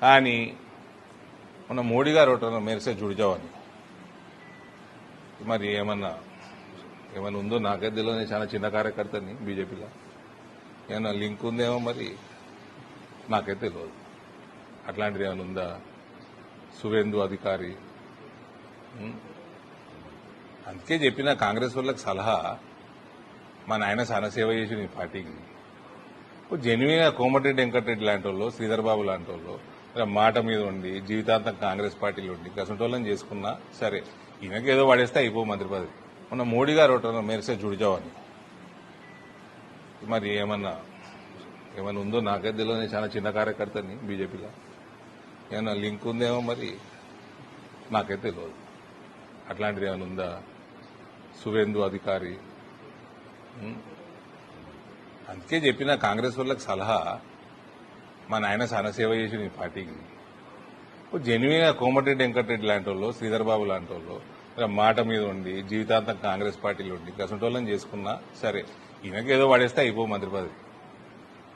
కానీ మన మోడీ గారు ఒకటి మెరిసే జుడిచావని మరి ఏమన్నా ఉందో నాకైతే తెలియదు. చాలా చిన్న కార్యకర్తని బీజేపీలో ఏమన్నా లింక్ ఉందేమో మరి నాకైతే తెలియదు. అట్లాంటిది ఏమైనా ఉందా? సువేందు అధికారి అందుకే చెప్పిన కాంగ్రెస్ వాళ్ళకి సలహా, మా నాయన చాలా సేవ చేసి ఈ పార్టీకి జెన్యున్గా కోమటిరెడ్డి వెంకటరెడ్డి లాంటి వాళ్ళు, శ్రీధర్ బాబు లాంటి వాళ్ళు మాట మీద ఉండి జీవితాంతం కాంగ్రెస్ పార్టీలో ఉండి గసంటోళ్ళని చేసుకున్నా సరే, ఈయనకి ఏదో పడేస్తే అయిపో మంత్రి పదవి. మొన్న మోడీ గారు ఒకటి మెరిసే జుడిచావని మరి ఏమన్నా ఉందో నాకైతే తెలియదు. చాలా చిన్న కార్యకర్తని బీజేపీలో ఏమన్నా లింక్ ఉందేమో మరి నాకైతే తెలియదు. అట్లాంటిది ఏమైనా ఉందా? సువేందు అధికారి అందుకే చెప్పిన కాంగ్రెస్ వాళ్ళకి సలహా, మా నాయన చాలా సేవ చేసి ఈ పార్టీకి జెన్యున్గా కోమటిరెడ్డి వెంకటరెడ్డి లాంటి వాళ్ళు, శ్రీధర్ బాబు లాంటి వాళ్ళు మాట మీద ఉండి జీవితాంతం కాంగ్రెస్ పార్టీలో ఉండి గసంటోళ్ళని చేసుకున్నా సరే, ఈయనకి ఏదో పడేస్తే అయిపో మంత్రి పదవి.